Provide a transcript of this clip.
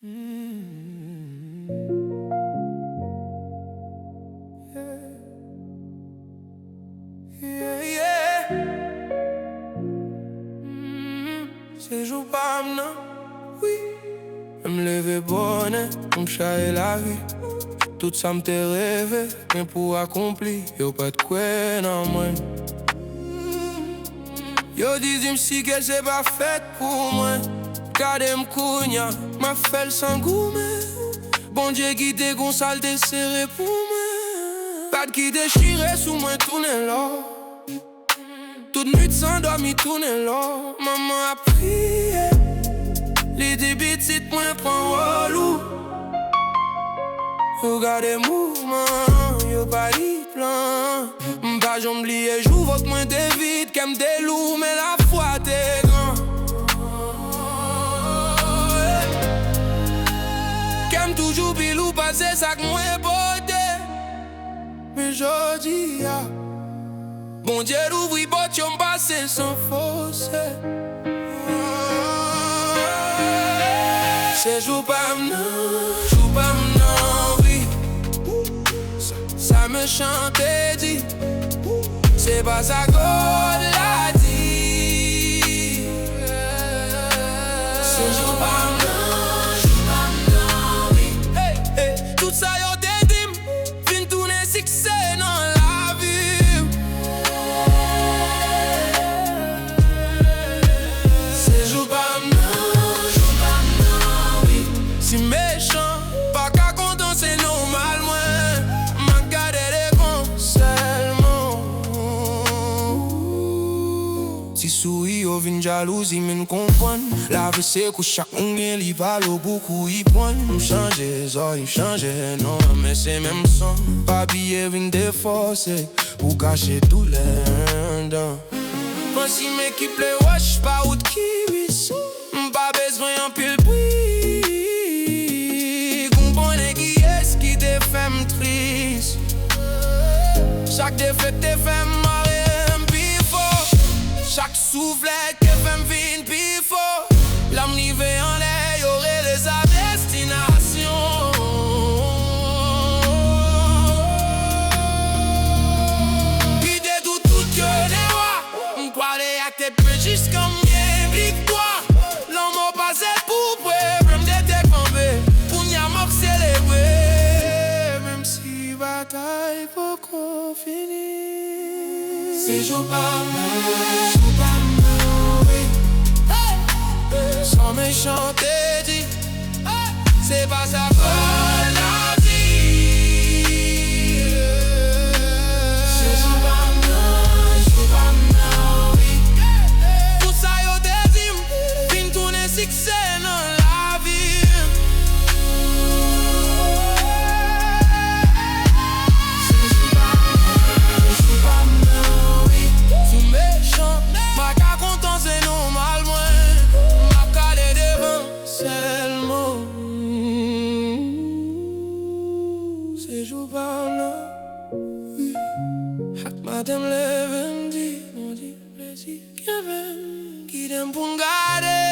C'est jour pas maintenant, oui. Me lever bonne, mon chat et la vie. Tout ça me t'est rêvé, mais pour accomplir, y'a pas de quoi dans moi. Yo dis si qu'elle c'est pas faite pour moi. Gardez m'kounya, m'a fait le sangoume. Bon Dieu qui t'est gonçal t'es serré pour moi. Pas de qui déchiré sous moi tourner là. Toute nuit sans dormir tourner là. Maman a prié. Les débits de moi prend relou. Regardez mouvement, y'a pas de plan. M'pas j'oublier, j'ouvre votre moins de vide. Qu'aime des loups, mais la foi t'es grand. Qu'aime toujours bilou, passer ça que moi beauté. Mais j'dis, bon Dieu l'ouvri, bot y'en passer sans force. C'est jour pas maintenant, oui. Ça me chante et dit, c'est pas ça qu'on l'a dit. C'est jour pas maintenant, oui. Hey, hey, tout ça y'a des dim, fin tourner succès dans la vie. C'est jour pas si méchant, pas qu'à content, c'est normal, moi. M'a gardé les conseils. Si souris, au vin jalousie, mais nous comprendre. La vie c'est que chaque onglet, il va l'eau beaucoup, il prend. Changer, il changer, non, mais c'est même son. Pas billet, vin déforcer, pour cacher tous les dents. Moi, si m'équipe les wash, pas où de kiwis. Pas besoin en pile bruit. Triste. Chaque défaite te fait marrer un pifo. Chaque soufflet te fait m'vine pifo. L'âme nivée en l'air, y'aurait les sa destination. Guidez tout que les rois. M'croirait à tes peu jusqu'en mien victoire. L'homme au passé pour près. Même des décombés. Pour n'y avoir célébré. Bataille pour qu'on finisse. C'est jour pas mal, oui. Sans méchant t'es dit, c'est pas ça qu'on l'a dit. C'est jour pas mal, oui. Tout ça y'a des dim, fin tourner succès dans la vie. Madame lève me dit, mon dit, plaisir qu'il aime pour me garder.